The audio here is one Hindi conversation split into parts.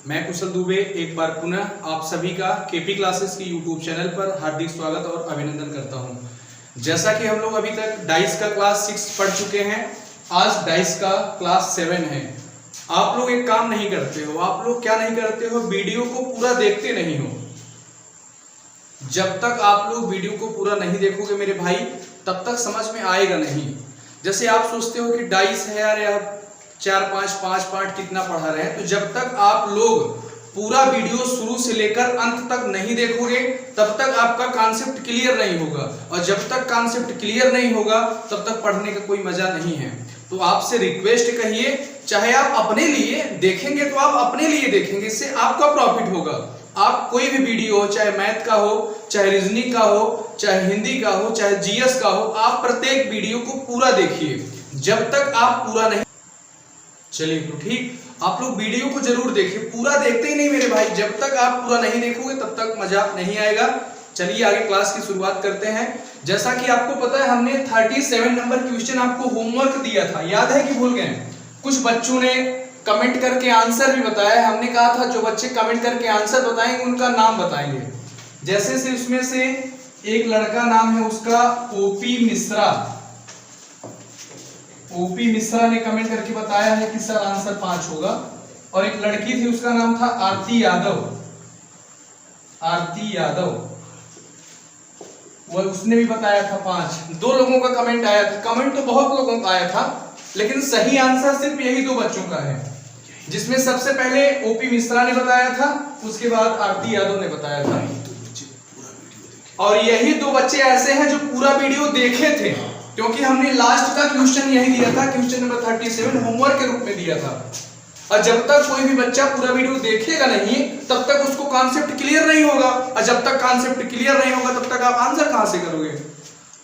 मैं कुशल दुबे एक बार पुनः आप सभी का केपी क्लासेस की यूट्यूब चैनल पर हार्दिक स्वागत और अभिनंदन करता हूं। जैसा कि हम लोग अभी तक डाइस का क्लास 6 पढ़ चुके हैं, आज डाइस का क्लास 7 है। आप लोग एक काम नहीं करते हो, आप लोग क्या नहीं करते हो, वीडियो को पूरा देखते नहीं हो। जब तक आप लोग वीडियो को पूरा नहीं देखोगे मेरे भाई, तब तक समझ में आएगा नहीं। जैसे आप सोचते हो कि डाइस है यार, 4-5 पार्ट कितना पढ़ा रहे हैं, तो जब तक आप लोग पूरा वीडियो शुरू से लेकर अंत तक नहीं देखोगे तब तक आपका कॉन्सेप्ट क्लियर नहीं होगा, और जब तक कॉन्सेप्ट क्लियर नहीं होगा तब तक पढ़ने का कोई मजा नहीं है। तो आपसे रिक्वेस्ट कहिए, चाहे आप अपने लिए देखेंगे तो आप अपने लिए देखेंगे, इससे आपका प्रॉफिट होगा। आप कोई भी वीडियो हो, चाहे मैथ का हो, चाहे रीजनिंग का हो, चाहे हिंदी का हो, चाहे जीएस का हो, आप प्रत्येक वीडियो को पूरा देखिए। जब तक आप पूरा नहीं, चलिए तो ठीक, आप लोग वीडियो को जरूर देखिए, पूरा देखते ही नहीं मेरे भाई। जब तक आप पूरा नहीं देखोगे तब तक मजा नहीं आएगा। चलिए आगे क्लास की शुरुआत करते हैं। जैसा कि आपको पता है, हमने 37 नंबर क्वेश्चन आपको होमवर्क दिया था, याद है कि भूल गए? कुछ बच्चों ने कमेंट करके आंसर भी बताया। हमने कहा था जो बच्चे कमेंट करके आंसर बताएंगे उनका नाम बताएंगे। जैसे से उसमें से एक लड़का नाम है उसका ओपी मिश्रा। ओपी मिश्रा ने कमेंट करके बताया है कि सर आंसर 5 होगा। और एक लड़की थी, उसका नाम था आरती यादव। आरती यादव, वो उसने भी बताया था 5। 2 लोगों का कमेंट आया था। कमेंट तो बहुत लोगों का आया था, लेकिन सही आंसर सिर्फ यही 2 बच्चों का है, जिसमें सबसे पहले ओपी मिश्रा ने बताया था, उसके बाद आरती यादव ने बताया था। और यही 2 बच्चे ऐसे हैं जो पूरा वीडियो देखे थे, क्योंकि हमने लास्ट का क्वेश्चन यही दिया था, क्वेश्चन नंबर 37 होमवर्क के रूप में दिया था। और जब तक कोई भी बच्चा पूरा वीडियो देखेगा नहीं तब तक उसको कॉन्सेप्ट क्लियर नहीं होगा, और जब तक कॉन्सेप्ट क्लियर नहीं होगा तब तक आप आंसर कहां से करोगे?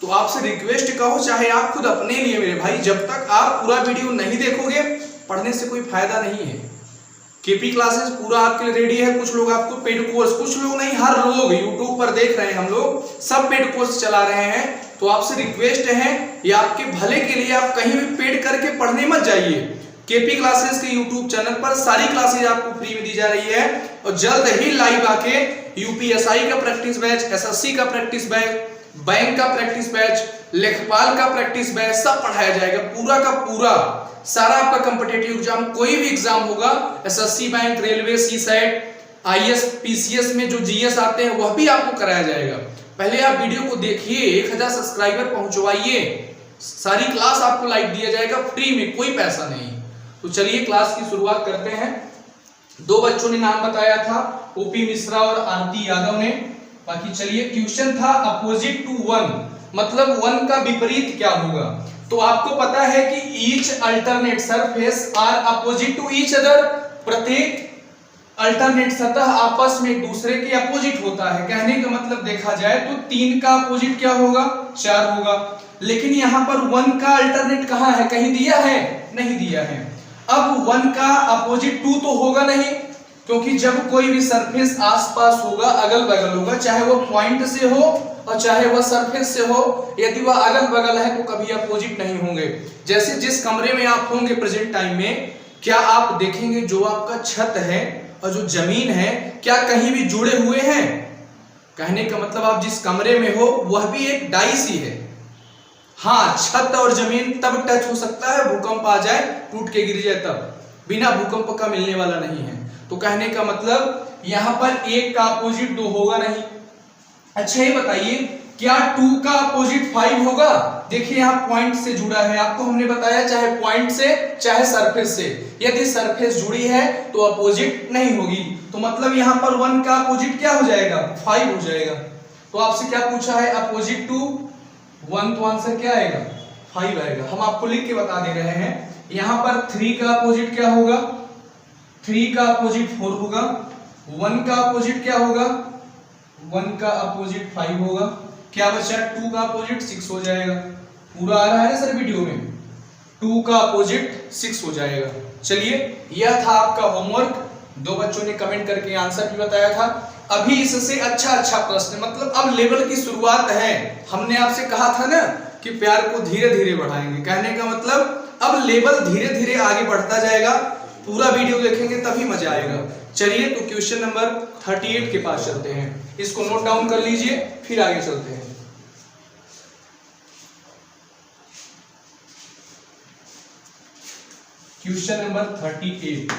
तो आपसे रिक्वेस्ट कहो, चाहे आप खुद अपने लिए मेरे भाई, जब तक आप पूरा वीडियो नहीं देखोगे पढ़ने से कोई फायदा नहीं है। केपी क्लासेस पूरा आपके लिए रेडी है। कुछ लोग आपको पेड कोर्स, कुछ लोग नहीं, हर लोग यूट्यूब पर देख रहे हैं, हम लोग सब पेड कोर्स चला रहे हैं। तो आपसे रिक्वेस्ट है, ये आपके भले के लिए, आप कहीं भी पेड करके पढ़ने मत जाइए। केपी क्लासेस के यूट्यूब चैनल पर सारी क्लासेज आपको फ्री में दी जा रही है, और जल्द ही लाइव आके यूपीएसआई का प्रैक्टिस बैच, एसएससी का प्रैक्टिस बैच, बैंक का प्रैक्टिस बैच, लेखपाल का प्रैक्टिस बैच सब पढ़ाया जाएगा। पूरा का पूरा सारा आपका कॉम्पिटिटिव एग्जाम, कोई भी एग्जाम होगा, SSC, bank, railway, CSAT, IAS, PCS में जो जीएस आते हैं वह भी आपको कराया जाएगा। पहले आप वीडियो को देखिए, 1000 सब्सक्राइबर पहुंचवाइए, सारी क्लास आपको लाइव दिया जाएगा फ्री में, कोई पैसा नहीं। तो चलिए क्लास की शुरुआत करते हैं। 2 बच्चों ने नाम बताया था, ओपी मिश्रा और आरती यादव ने। बाकी चलिए, क्वेश्चन था अपोजिट टू 1, मतलब 1 का विपरीत क्या होगा? तो आपको पता है कि each alternate surface are opposite to each other, प्रत्येक अल्टरनेट सतह आपस में एक दूसरे के अपोजिट होता है। कहने का मतलब देखा जाए तो 3 का अपोजिट क्या होगा? 4 होगा। लेकिन यहां पर 1 का अल्टरनेट कहां है? कहीं दिया है? नहीं दिया है। अब 1 का अपोजिट 2 तो होगा नहीं, क्योंकि जब कोई भी सरफेस आसपास होगा, अगल बगल होगा, चाहे वो पॉइंट से हो और चाहे वह सरफेस से हो, यदि वह अगल बगल है तो कभी अपोजिट नहीं होंगे। जैसे जिस कमरे में आप होंगे प्रेजेंट टाइम में, क्या आप देखेंगे जो आपका छत है और जो जमीन है क्या कहीं भी जुड़े हुए हैं? कहने का मतलब आप जिस कमरे में हो वह भी एक डाइस ही है। हाँ, छत और जमीन तब टच हो सकता है, भूकंप आ जाए, टूट के गिर जाए, तब बिना भूकंप का मिलने वाला नहीं है। तो कहने का मतलब यहां पर 1 का अपोजिट 2 होगा नहीं। अच्छा ये बताइए, क्या 2 का अपोजिट 5 होगा? देखिए यहां पॉइंट से जुड़ा है, आपको हमने बताया चाहे पॉइंट से चाहे सरफेस से, यदि सरफेस जुड़ी है तो अपोजिट नहीं होगी। तो मतलब यहां पर 1 का अपोजिट क्या हो जाएगा? 5 हो जाएगा। तो आपसे क्या पूछा है? अपोजिट टू 1, तो आंसर क्या आएगा? 5 आएगा। हम आपको लिख के बता दे रहे हैं। यहां पर 3 का अपोजिट क्या होगा? 3 का अपोजिट 4 होगा। 1 का अपोजिट क्या होगा? 1 का अपोजिट 5 होगा। क्या बचा? 2 का अपोजिट 6 हो जाएगा। पूरा आ रहा है ना सर वीडियो में? 2 का अपोजिट 6 हो जाएगा। चलिए, यह था आपका होमवर्क। 2 बच्चों ने कमेंट करके आंसर भी बताया था। अभी इससे अच्छा प्रश्न, मतलब अब लेवल की शुरुआत है। हमने आपसे कहा था ना कि प्यार को धीरे धीरे बढ़ाएंगे, कहने का मतलब अब लेवल धीरे धीरे आगे बढ़ता जाएगा। पूरा वीडियो देखेंगे तभी मजा आएगा। चलिए तो क्वेश्चन नंबर 38 के पास चलते हैं, इसको नोट डाउन कर लीजिए, फिर आगे चलते हैं। Question number 38।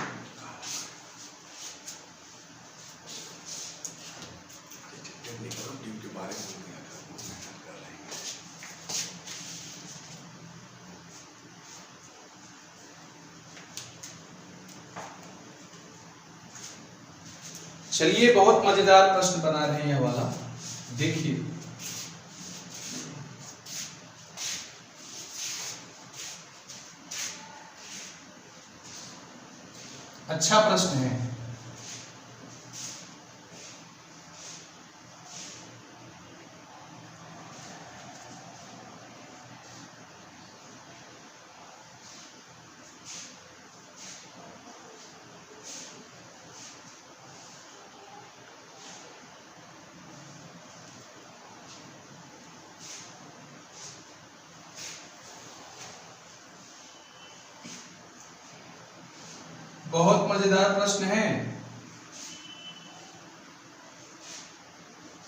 चलिए बहुत मजेदार प्रश्न बना रहे हैं यह वाला, देखिए। अच्छा प्रश्न है। बहुत मजेदार प्रश्न है,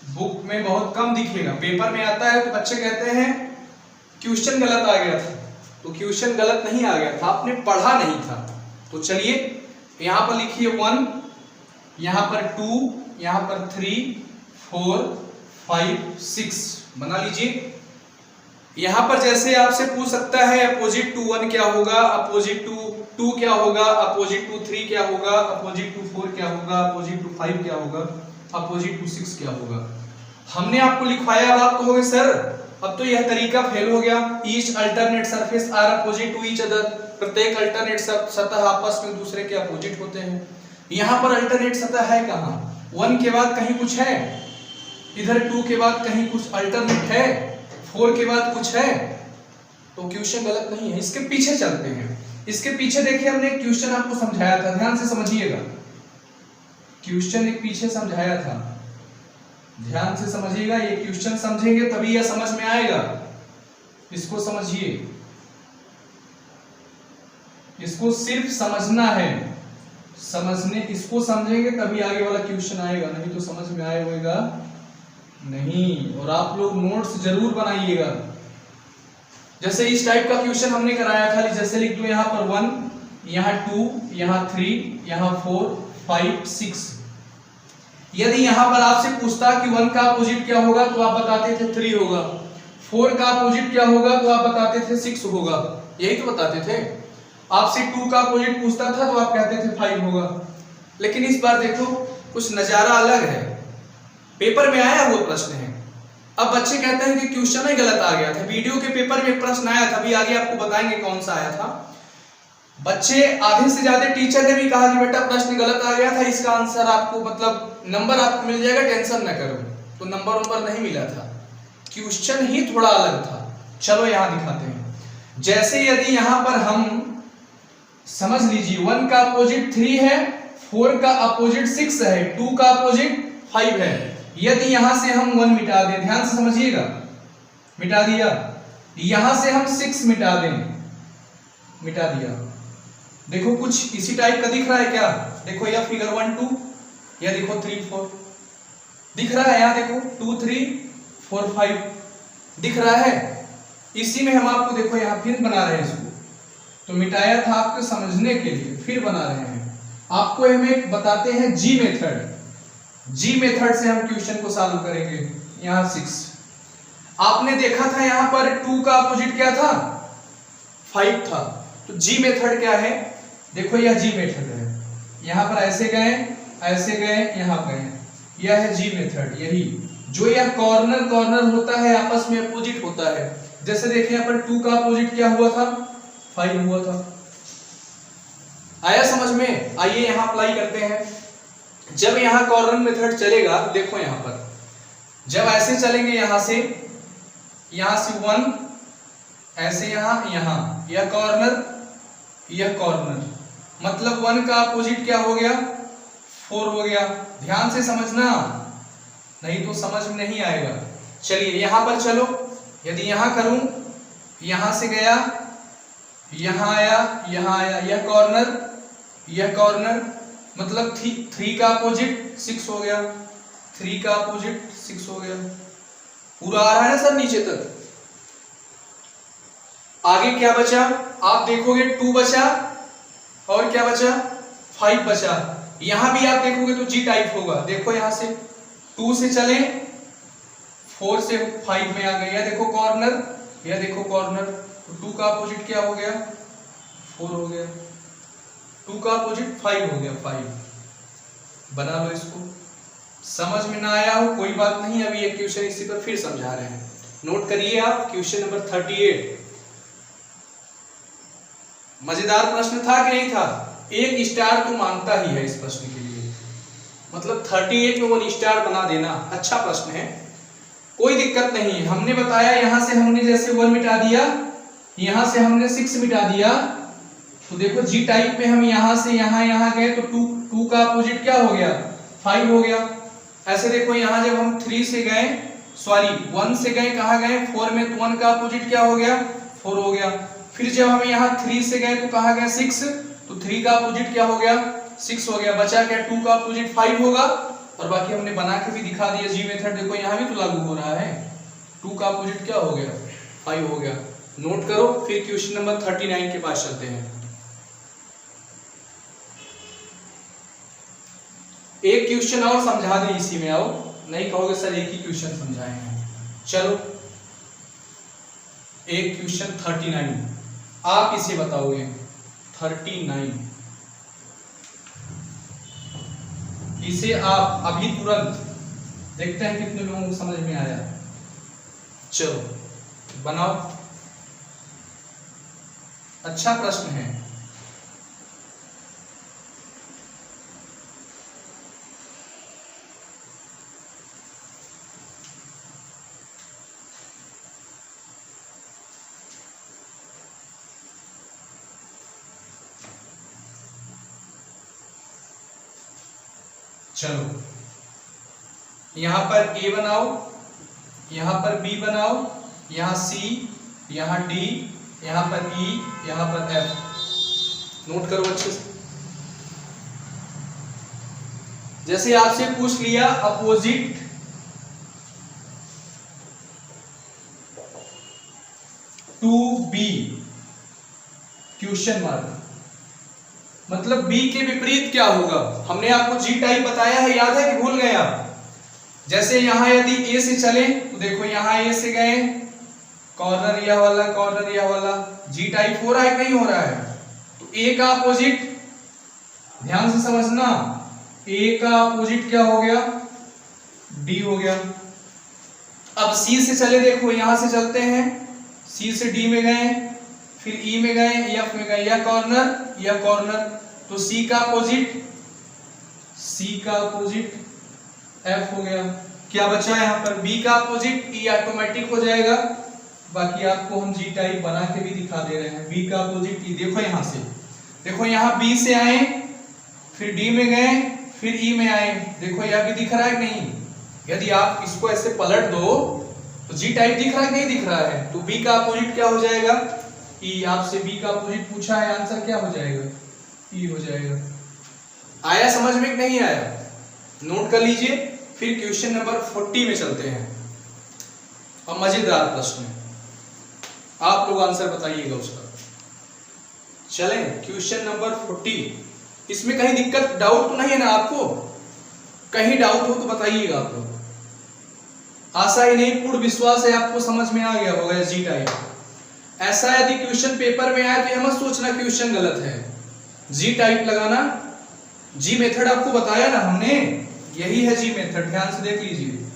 बुक में बहुत कम दिखेगा, पेपर में आता है तो बच्चे कहते हैं क्वेश्चन गलत आ गया था। तो क्वेश्चन गलत नहीं आ गया था, आपने पढ़ा नहीं था। तो चलिए यहां पर लिखिए 1, यहां पर 2, यहां पर 3, 4, 5, 6 बना लीजिए। यहां पर जैसे आपसे पूछ सकता है अपोजिट टू 1 क्या होगा, अपोजिट टू 2 क्या होगा, अपोजिट टू 3 क्या होगा, अपोजिट टू 4 क्या होगा, अपोजिट टू 5 क्या होगा, अपोजिट टू 6 क्या होगा। हमने आपको लिखवाया, अब आप कहोगे सर अब तो यह तरीका फेल हो गया। Each alternate surface are opposite to each other, प्रत्येक अल्टरनेट सतह आपस में दूसरे के अपोजिट होते हैं। यहां पर अल्टरनेट सतह है कहां? 1 के बाद कहीं कुछ है, इधर 2 के बाद कहीं कुछ अल्टरनेट है, 4 के बाद कुछ है, तो क्वेश्चन गलत नहीं है। इसके पीछे चलते हैं। इसके पीछे देखिए हमने एक क्वेश्चन आपको समझाया था, ध्यान से समझिएगा। क्वेश्चन एक पीछे समझाया था, ध्यान से समझिएगा। ये क्वेश्चन समझेंगे तभी यह समझ में आएगा, इसको समझिए, इसको सिर्फ समझना है, समझने इसको समझेंगे तभी आगे वाला क्वेश्चन आएगा, नहीं तो समझ में आएगा नहीं। और आप लोग नोट्स जरूर बनाइएगा। जैसे इस टाइप का क्वेश्चन हमने कराया था, जैसे लिख दो यहाँ पर 1, यहाँ 2, यहाँ 3, यहाँ 4, 5, 6। यदि यहाँ पर आपसे पूछता कि 1 का अपोजिट क्या होगा तो आप बताते थे 3 होगा, 4 का अपोजिट क्या होगा तो आप बताते थे 6 होगा, यही तो बताते थे। आपसे 2 का अपोजिट पूछता था तो आप कहते थे 5 होगा। लेकिन इस बार देखो कुछ नजारा अलग है, पेपर में आया हुआ प्रश्न है। अब बच्चे कहते हैं कि क्वेश्चन ही गलत आ गया था, वीडियो के पेपर में प्रश्न आया था, अभी आगे आपको बताएंगे कौन सा आया था। बच्चे आधे से ज्यादा टीचर ने भी कहा कि बेटा प्रश्न गलत आ गया था, इसका आंसर आपको मतलब नंबर आपको मिल जाएगा, टेंशन ना करो। तो नंबर नहीं मिला था, क्वेश्चन ही थोड़ा अलग था। चलो यहां दिखाते हैं। जैसे यदि यहां पर हम समझ लीजिए 1 का अपोजिट 3 है, 4 का अपोजिट 6 है, 2 का अपोजिट 5 है। यदि यहां से हम 1 मिटा दें, ध्यान से समझिएगा, मिटा दिया, यहां से हम 6 मिटा दें, मिटा दिया। देखो कुछ इसी टाइप का दिख रहा है क्या? देखो यह फिगर 1 2, यह देखो 3 4 दिख रहा है, यहां देखो 2 3 4 5 दिख रहा है। इसी में हम आपको देखो यहां फिर बना रहे हैं इसको, तो मिटाया था आपको समझने के लिए, फिर बना रहे हैं आपको। हम एक बताते हैं जी मेथड, जी मेथड से हम क्वेश्चन को सॉल्व करेंगे। यहां 6 आपने देखा था, यहां पर 2 का अपोजिट क्या था? 5 था। तो जी मेथड क्या है? देखो यह जी मेथड है, यहां पर ऐसे गए, ऐसे गए, यहां गए, यह है जी मेथड। यही जो यह कॉर्नर होता है आपस में अपोजिट होता है। जैसे देखिए यहां पर 2 का अपोजिट क्या हुआ था? 5 हुआ था। आया समझ में? आइए यहां अप्लाई करते हैं। जब यहां कॉर्नर मेथड चलेगा, देखो यहां पर जब ऐसे चलेंगे, यहां से 1 ऐसे, यहां यह कॉर्नर, यह कॉर्नर, मतलब 1 का अपोजिट क्या हो गया? 4 हो गया। ध्यान से समझना, नहीं तो समझ में नहीं आएगा। चलिए यहां पर चलो, यदि यहां करूं, यहां से गया, यहां आया, यहां आया, यह कॉर्नर, यह कॉर्नर, मतलब 3 का अपोजिट 6 हो गया, 3 का अपोजिट 6 हो गया। पूरा आ रहा है ना सर नीचे तक। आगे क्या बचा आप देखोगे 2 बचा और क्या बचा 5 बचा। यहां भी आप देखोगे तो जी टाइप होगा। देखो यहां से 2 से चले 4 से 5 में आ गए। या देखो कॉर्नर, या देखो कॉर्नर, तो 2 का अपोजिट क्या हो गया 4 हो गया, 2 का अपोजिट 5 हो गया 5। बना लो इसको। समझ में ना आया हो कोई बात नहीं, अभी एक क्वेश्चन इसी पर फिर समझा रहे हैं। नोट करिए आप क्वेश्चन नंबर 38। मजेदार प्रश्न था कि नहीं था? 1 स्टार तो मांगता ही है इस प्रश्न के लिए, मतलब 38 में 1 स्टार बना देना। अच्छा प्रश्न है, कोई दिक्कत नहीं है। हमने बताया यहां से हमने जैसे 1 मिटा दिया, यहां से हमने 6 मिटा दिया, तो देखो जी टाइप में हम यहां से यहां गए तो 2 का अपोजिट क्या हो गया 5 हो गया। ऐसे देखो यहां जब हम 3 से गए, सॉरी 1 से गए, कहां गए 4 में, तो 1 का अपोजिट क्या हो गया 4 हो गया। फिर जब हम यहाँ 3 से गए तो कहा गया 6, तो 3 का अपोजिट क्या हो गया 6 हो गया। बचा क्या 2 का अपोजिट 5 होगा। और बाकी हमने बना के भी दिखा दिया जी मेथड। देखो यहाँ भी तो लागू हो रहा है, 2 का अपोजिट क्या हो गया 5 हो गया। नोट करो। फिर क्वेश्चन नंबर 39 के पास चलते हैं। एक क्वेश्चन और समझा दे इसी में, आओ, नहीं कहोगे सर एक ही क्वेश्चन समझाए हैं। चलो एक क्वेश्चन 39 आप इसे बताओगे। 39 इसे आप अभी तुरंत देखते हैं कितने लोगों को समझ में आया। चलो बनाओ। अच्छा प्रश्न है। चलो यहां पर A बनाओ, यहां पर B बनाओ, यहां C, यहां D, यहां पर E, यहां पर F। नोट करो अच्छे से। जैसे आपसे पूछ लिया opposite to B question mark, मतलब B के विपरीत क्या होगा। हमने आपको जी टाइप बताया है, याद है कि भूल गए आप? जैसे यहां यदि A से चले तो देखो यहां A से गए, कॉर्नर यह वाला, कॉर्नर यह वाला, जी टाइप हो रहा है कि नहीं हो रहा है? तो A का अपोजिट ध्यान से समझना, A का अपोजिट क्या हो गया D हो गया। अब C से चले, देखो यहां से चलते हैं, C से D में गए, फिर E में गए, F में गए, या कॉर्नर या कॉर्नर, तो C का अपोजिट F हो गया। क्या बचा यहाँ पर B का अपोजिट E ऑटोमेटिक हो जाएगा। बाकी आपको हम जी टाइप बना के भी दिखा दे रहे हैं। B का अपोजिट E, देखो यहां से, देखो यहां B से आए, फिर D में गए, फिर E में आए, देखो यह भी दिख रहा है कि नहीं? यदि आप इसको ऐसे पलट दो तो जी टाइप दिख रहा है कि नहीं दिख रहा है? तो B का अपोजिट क्या हो जाएगा E। आपसे B का अपोजिट पूछा है, आंसर क्या हो जाएगा E हो जाएगा। आया समझ में कि नहीं आया? नोट कर लीजिए। फिर क्वेश्चन नंबर 40 में चलते हैं। और मजेदार प्रश्न है, आप लोग आंसर बताइएगा उसका। चलें क्वेश्चन नंबर 40। इसमें कहीं दिक्कत डाउट तो नहीं है ना आपको? कहीं डाउट हो तो बताइएगा आप लोग। आशा ही नहीं पूर्ण विश्वास है आपको समझ में आ गया होगा जी टाइप। ऐसा यदि क्वेश्चन पेपर में आए तो यह मत सोचना क्वेश्चन गलत है। जी टाइप लगाना, जी मेथड आपको बताया ना हमने, यही है जी मेथड। ध्यान से देख लीजिए,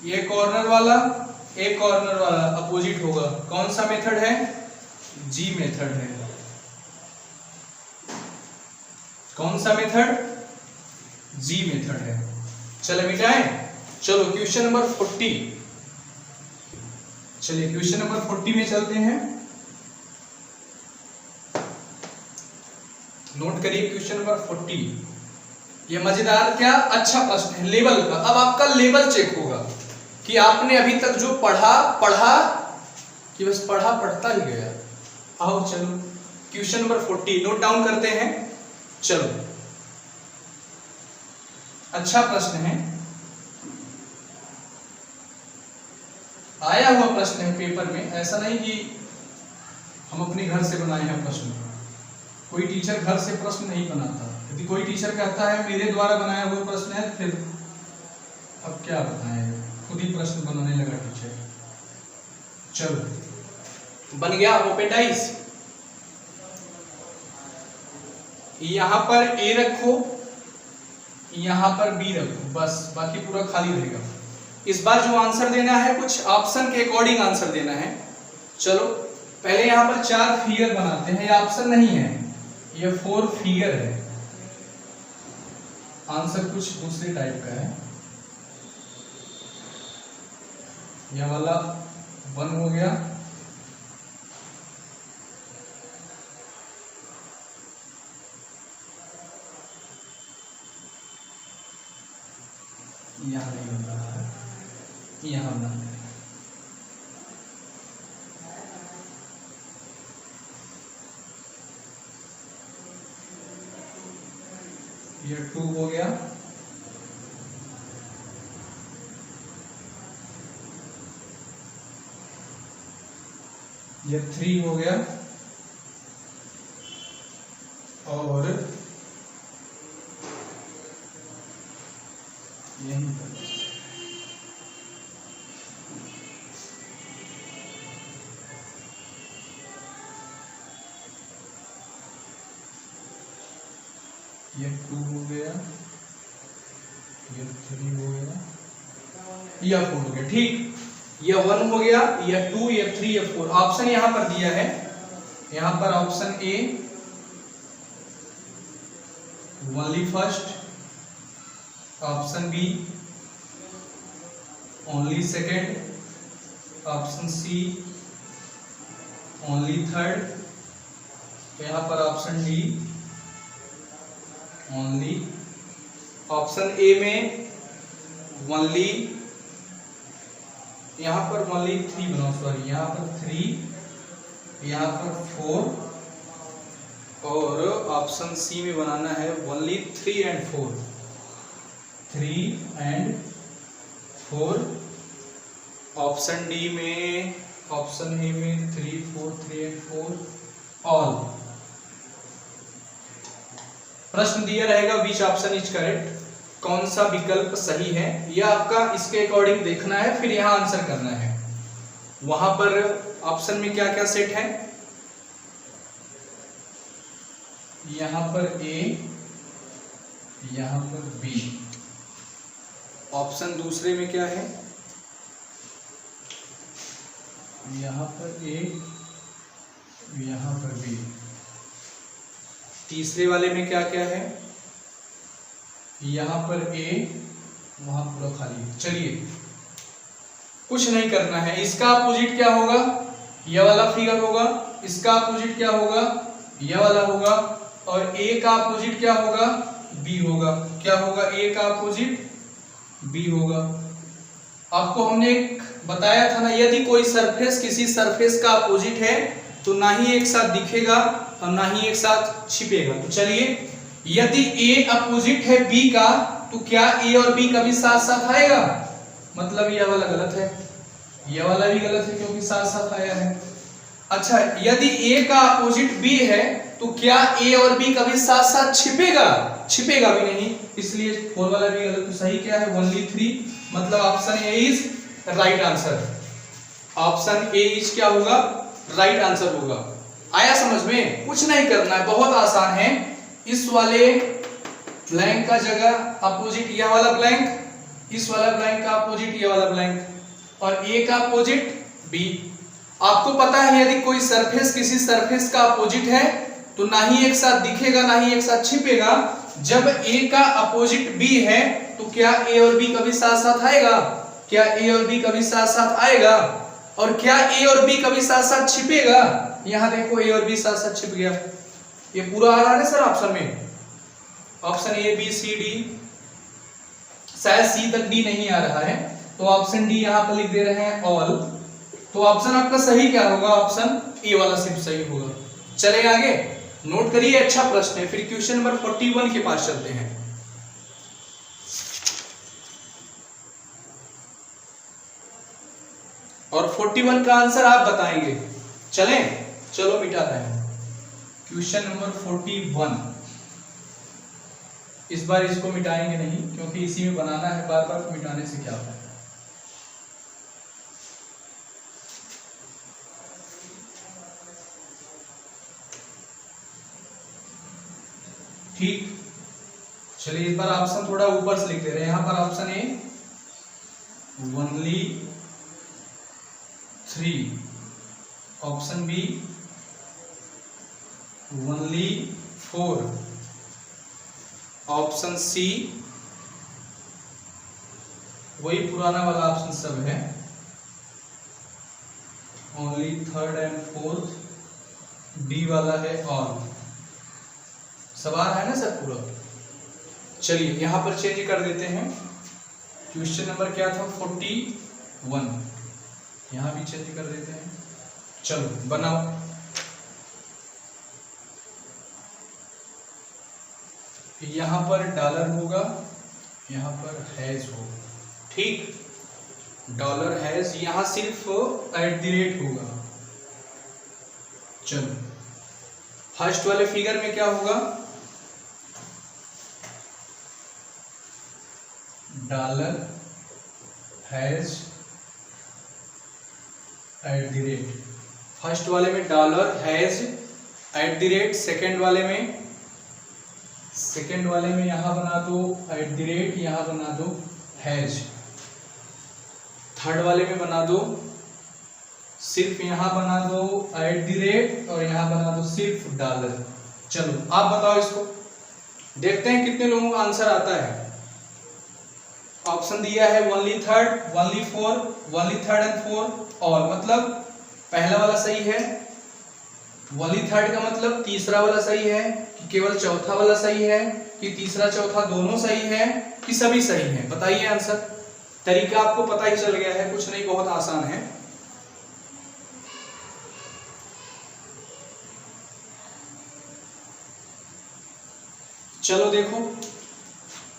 ये कॉर्नर वाला, एक कॉर्नर वाला अपोजिट होगा। कौन सा मेथड है? जी मेथड है। कौन सा मेथड? जी मेथड है। चलो मिटाएं। चलो क्वेश्चन नंबर 40। चलिए क्वेश्चन नंबर 40 में चलते हैं। नोट करिए क्वेश्चन नंबर 40। ये मजेदार क्या अच्छा प्रश्न है लेवल का। अब आपका लेवल चेक होगा कि आपने अभी तक जो पढ़ा कि बस पढ़ता ही गया। आओ चलो क्वेश्चन नंबर 40 नोट डाउन करते हैं। चलो अच्छा प्रश्न है, आया हुआ प्रश्न है पेपर में, ऐसा नहीं कि हम अपने घर से बनाए हैं प्रश्न। कोई टीचर घर से प्रश्न नहीं बनाता। यदि कोई टीचर कहता है मेरे द्वारा बनाया हुआ प्रश्न है, फिर अब क्या बताएं, खुद ही प्रश्न बनाने लगा टीचर। चलो बन गया अपोपेंडाइज। यहां पर ए रखो, यहां पर बी रखो, बस बाकी पूरा खाली रहेगा। इस बार जो आंसर देना है कुछ ऑप्शन के अकॉर्डिंग आंसर देना है। चलो पहले यहां पर 4 फिगर बनाते हैं, ये ऑप्शन नहीं है, ये 4 फिगर है। आंसर कुछ दूसरे टाइप का है। यह वाला 1 हो गया, यहां नहीं बन रहा है, यहां बना है। ये 2 हो गया, ये 3 हो गया, और यहीं पर ये 2 हो गया, ये 3 हो गया, यह 4 हो गया। ठीक, ये 1 हो गया, ये 2, ये 3, ये 4। ऑप्शन यहां पर दिया है, यहां पर option A only first, option B only second, option C only third, तो यहां पर option D only, option A में ओनली, यहां पर ओनली 3 बनाओ, सॉरी यहां पर 3, यहां पर 4, और ऑप्शन सी में बनाना है only 3 and 4, 3 and 4, option D में, ऑप्शन ए में 3, 4, 3 and 4 ऑल। प्रश्न दिया रहेगा विच ऑप्शन इज करेक्ट, कौन सा विकल्प सही है, यह आपका इसके अकॉर्डिंग देखना है, फिर यहां आंसर करना है। वहां पर ऑप्शन में क्या क्या सेट है, यहां पर ए, यहां पर बी, ऑप्शन दूसरे में क्या है, यहां पर ए, यहां पर बी, तीसरे वाले में क्या क्या है, यहां पर ए, वहां पूरा खाली है। चलिए कुछ नहीं करना है, इसका अपोजिट क्या होगा, यह वाला फिगर होगा, इसका अपोजिट क्या होगा, यह वाला होगा, और ए का अपोजिट क्या होगा, बी होगा। क्या होगा, ए का अपोजिट बी होगा। आपको हमने एक बताया था ना, यदि कोई सरफेस किसी सरफेस का अपोजिट है तो ना ही एक साथ दिखेगा और ना ही एक साथ छिपेगा। तो चलिए, यदि ए अपोजिट है बी का, तो क्या ए और बी कभी साथ साथ आएगा, मतलब यह वाला गलत है, यह वाला भी गलत है क्योंकि साथ साथ आया है। अच्छा, यदि ए का अपोजिट बी है तो क्या ए और बी कभी साथ साथ छिपेगा, छिपेगा भी नहीं, इसलिए 4 वाला भी गलत। तो सही क्या है, ओनली 3, मतलब option A is right answer. Option A is क्या होगा, राइट आंसर होगा। आया समझ में, कुछ नहीं करना है, बहुत आसान है। इस वाले ब्लैंक का जगह अपोजिट यह वाला ब्लैंक, इस वाला ब्लैंक का अपोजिट यह वाला ब्लैंक, और ए का अपोजिट बी। आपको पता है यदि कोई सरफेस किसी सरफेस का अपोजिट है तो ना ही एक साथ दिखेगा ना ही एक साथ छिपेगा। जब ए का अपोजिट बी है तो क्या ए और बी कभी साथ साथ आएगा, क्या ए और बी कभी साथ साथ आएगा, और क्या ए और बी कभी साथ साथ छिपेगा। यहां देखो ए और बी साथ साथ छिप गया, ये पूरा आ रहा है सर ऑप्शन में, option A B C D, शायद सी तक डी नहीं आ रहा है, तो ऑप्शन डी यहां पर लिख दे रहे हैं ऑल। तो ऑप्शन आपका सही क्या होगा, ऑप्शन ए वाला सिर्फ सही होगा। चले आगे, नोट करिए, अच्छा प्रश्न है। फिर क्वेश्चन नंबर 41 के पास चलते हैं। और 41 का आंसर आप बताएंगे। चलें, चलो मिटा रहे हैं। क्वेश्चन नंबर 41, इस बार इसको मिटाएंगे नहीं क्योंकि इसी में बनाना है, बार बार मिटाने से क्या होता है। ठीक, चलिए इस बार ऑप्शन थोड़ा ऊपर से लिख दे रहे हैं। यहां पर option A only 3, option B only 4, option C वही पुराना वाला ऑप्शन सब है, only 3rd and 4th, D वाला है ऑल। सवाल है ना सर पूरा। चलिए यहां पर चेंज कर देते हैं। क्वेश्चन नंबर क्या था 41, यहां भी चेंज कर देते हैं। चलो बनाओ। यहां पर डॉलर होगा, यहां पर हैज होगा। ठीक, डॉलर हैज, यहां सिर्फ @ होगा। चलो फर्स्ट वाले फिगर में क्या होगा, डॉलर हैज @ फर्स्ट वाले में डॉलर हैज @, सेकेंड वाले में यहां बना दो @, यहां बना दो हैज, थर्ड वाले में बना दो सिर्फ यहां बना दो @ और यहां बना दो सिर्फ डॉलर। चलो आप बताओ इसको, देखते हैं कितने लोगों का आंसर आता है। ऑप्शन दिया है only 3rd, only 4, only 3rd and 4 और मतलब पहला वाला सही है, ओनली 3rd का मतलब तीसरा वाला सही है कि केवल चौथा वाला सही है कि तीसरा चौथा दोनों सही है कि सभी सही हैं। बताइए आंसर। तरीका आपको पता ही चल गया है, कुछ नहीं, बहुत आसान है। चलो देखो,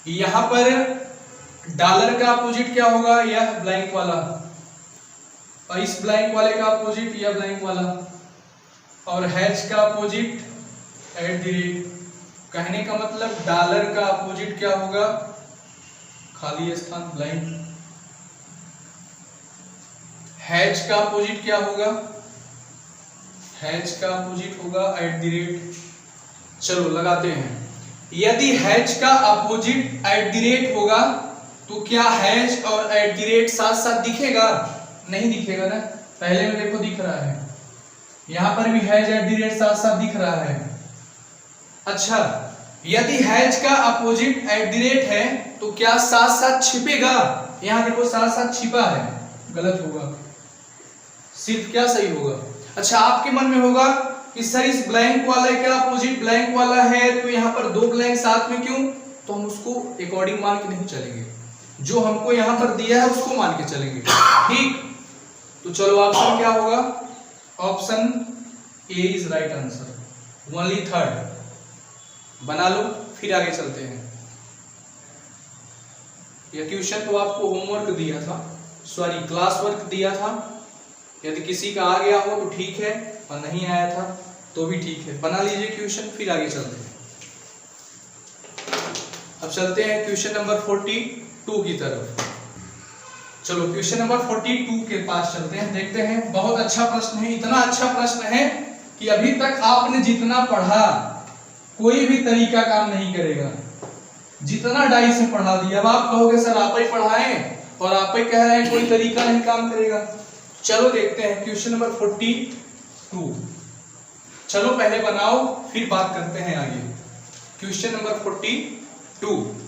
यहां पर डॉलर का अपोजिट क्या होगा, यह ब्लैंक वाला, और इस ब्लैंक वाले का अपोजिट यह ब्लैंक वाला, और हैज का अपोजिट @। कहने का मतलब डॉलर का अपोजिट क्या होगा, खाली स्थान ब्लैंक। हैज का अपोजिट क्या होगा, हैज का अपोजिट होगा @। चलो लगाते हैं। यदि हैज का अपोजिट @ होगा तो क्या हैज और @ साथ साथ दिखेगा, नहीं दिखेगा ना। पहले में देखो दिख रहा है, यहां पर भी हैज @ साथ साथ दिख रहा है। अच्छा, यदि हैज का अपोजिट @ है तो क्या साथ साथ छिपेगा, यहां देखो साथ साथ छिपा है, गलत होगा। सिर्फ क्या सही होगा। अच्छा, आपके मन में होगा कि सर इस ब्लैंक वाले का अपोजिट ब्लैंक वाला है तो यहां पर दो ब्लैंक साथ में क्यों, तो हम उसको अकॉर्डिंग मान के नहीं चलेंगे, जो हमको यहां पर दिया है उसको मान के चलेंगे। ठीक, तो चलो ऑप्शन क्या होगा, option A is right answer, only 3rd। बना लो, फिर आगे चलते हैं। यह क्वेश्चन तो आपको होमवर्क दिया था, सॉरी क्लास वर्क दिया था। यदि किसी का आ गया हो तो ठीक है, और नहीं आया था तो भी ठीक है। बना लीजिए क्वेश्चन, फिर आगे चलते हैं। अब चलते हैं क्वेश्चन नंबर 42 की तरफ। चलो क्वेश्चन नंबर 42 के पास चलते हैं, देखते हैं। बहुत अच्छा प्रश्न है, इतना अच्छा प्रश्न है कि अभी तक आपने जितना पढ़ा कोई भी तरीका काम नहीं करेगा, जितना डाई से पढ़ा दिया। अब आप कहोगे सर आप ही पढ़ाएं और आप ही कह रहे हैं कोई तरीका नहीं काम करेगा। चलो देखते हैं क्वेश्चन नंबर 42। चलो पहले बनाओ, फिर बात करते हैं आगे। Question number 42।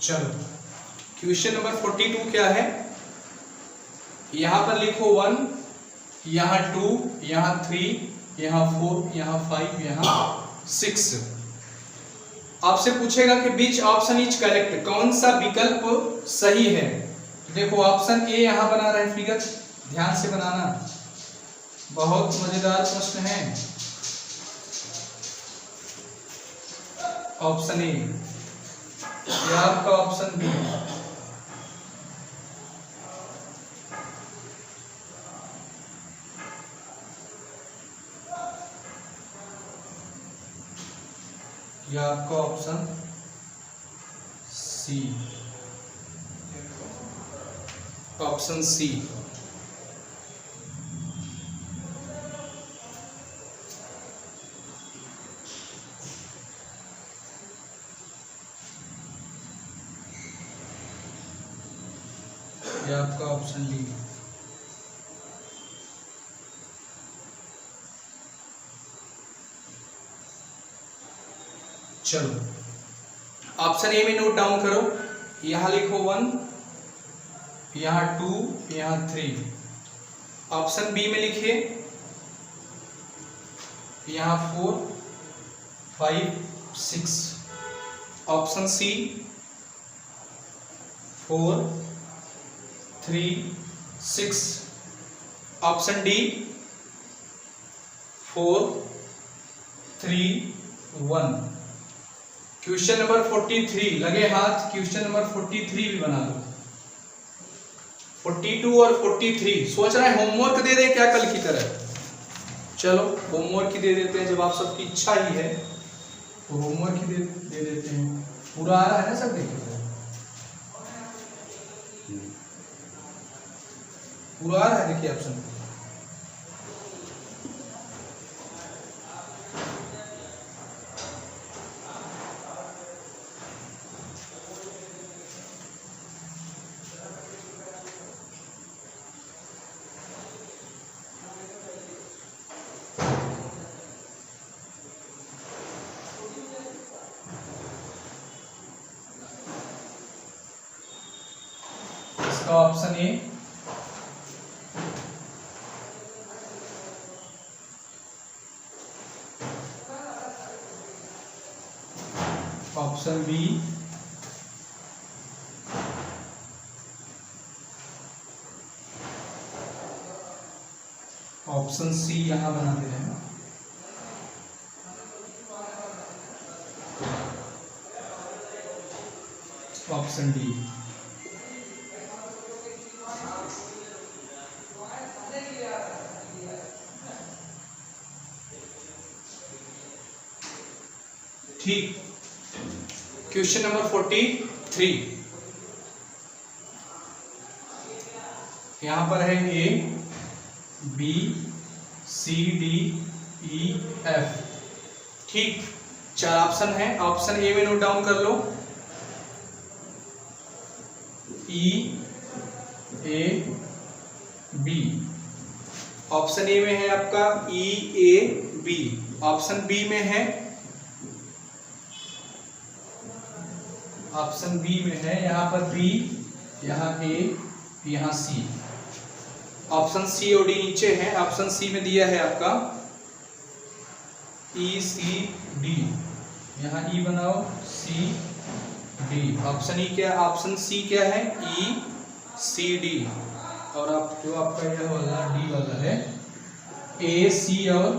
चलो क्वेश्चन नंबर 42 क्या है, यहां पर लिखो 1, यहाँ 2, यहाँ 3, यहाँ 4, यहाँ 5, यहाँ 6। आपसे पूछेगा कि बीच ऑप्शन इज करेक्ट, कौन सा विकल्प सही है। देखो ऑप्शन ए यहाँ बना रहे हैं फिगर, ध्यान से बनाना, बहुत मजेदार प्रश्न है। ऑप्शन ए, यह आपका ऑप्शन बी। यह आपका ऑप्शन सी, ऑप्शन सी। यह आपका ऑप्शन डी। चलो ऑप्शन ए में नोट डाउन करो, यहां लिखो 1, यहां 2, यहां 3। ऑप्शन बी में लिखिए यहां 4, 5, 6। Option C 4, 3, 6। Option D 4, 3, 1। Question number 43, लगे हाथ, क्वेश्चन नंबर 43 भी बना लो। 42 और 43 सोच रहे हैं होमवर्क दे दें क्या कल की तरह। चलो होमवर्क ही दे देते हैं, जब आप सबकी इच्छा ही है तो होमवर्क ही दे देते हैं। पूरा आ रहा है ना सब, देखिए पूरा आ रहा है, देखिए ऑप्शन। इसका option A, option B, option C यहां बना दे रहे हैं, ऑप्शन डी। ठीक, क्वेश्चन नंबर 43, यहां पर है A, B, C, D, E, F. ठीक, 4 ऑप्शन है। ऑप्शन ए में नोट डाउन कर लो, ई, ए, बी। ऑप्शन ए में है आपका ई, ए, बी। ऑप्शन बी में है, ऑप्शन बी में है यहाँ पर बी, यहाँ ए, यहाँ सी। ऑप्शन सी और डी नीचे है। ऑप्शन सी में दिया है आपका ई, सी, डी। यहाँ ई बनाओ, सी, डी। ऑप्शन ई क्या, ऑप्शन सी क्या है, ई, सी, डी। और आप जो आपका यह वाला डी वाला है ए, सी और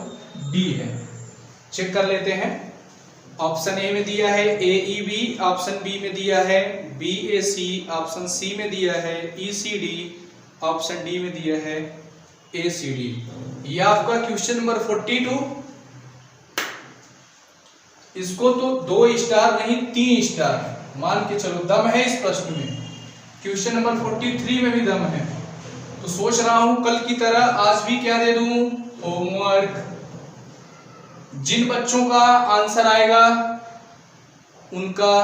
डी है। चेक कर लेते हैं। ऑप्शन ए में दिया है ए, ई, बी। ऑप्शन बी में दिया है बी, ए, सी। ऑप्शन सी में दिया है ई, सी, डी। ऑप्शन डी में दिया है ए, सी, डी। यह आपका क्वेश्चन नंबर 42। इसको तो 2 स्टार नहीं 3 स्टार मान के चलो, दम है इस प्रश्न में। क्वेश्चन नंबर 43 में भी दम है। तो सोच रहा हूं कल की तरह आज भी क्या दे दूं, होमवर्क। जिन बच्चों का आंसर आएगा उनका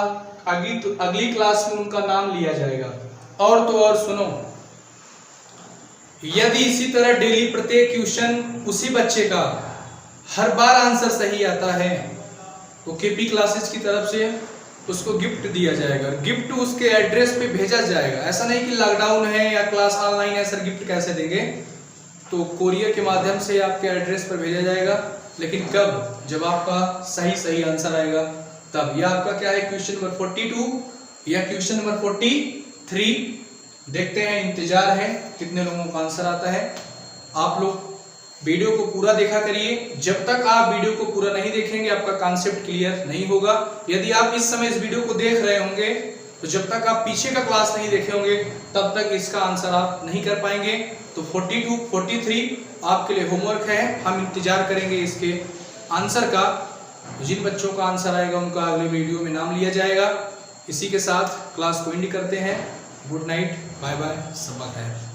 अगली क्लास में उनका नाम लिया जाएगा। और तो और सुनो, यदि इसी तरह डेली प्रत्येक क्वेश्चन उसी बच्चे का हर बार आंसर सही आता है तो केपी क्लासेस की तरफ से उसको गिफ्ट दिया जाएगा। गिफ्ट उसके एड्रेस पे भेजा जाएगा। ऐसा नहीं कि लॉकडाउन है या क्लास ऑनलाइन है सर गिफ्ट कैसे देंगे। तो कोरियर के माध्यम से आपके एड्रेस पर भेजा जाएगा। लेकिन कब? जब आपका सही आंसर आएगा तब। यह आपका क्या है, क्वेश्चन नंबर 42 या क्वेश्चन नंबर 43। देखते हैं, इंतजार है कितने लोगों का आंसर आता है। आप लोग वीडियो को पूरा देखा करिए। जब तक आप वीडियो को पूरा नहीं देखेंगे आपका कॉन्सेप्ट क्लियर नहीं होगा। यदि आप इस समय इस वीडियो को देख रहे होंगे तो जब तक आप पीछे का क्लास नहीं देखे होंगे तब तक इसका आंसर आप नहीं कर पाएंगे। तो 42, 43 आपके लिए होमवर्क है। हम इंतजार करेंगे इसके आंसर का। जिन बच्चों का आंसर आएगा उनका अगले वीडियो में नाम लिया जाएगा। इसी के साथ क्लास को एंड करते हैं। गुड नाइट, बाय बाय, सबक है।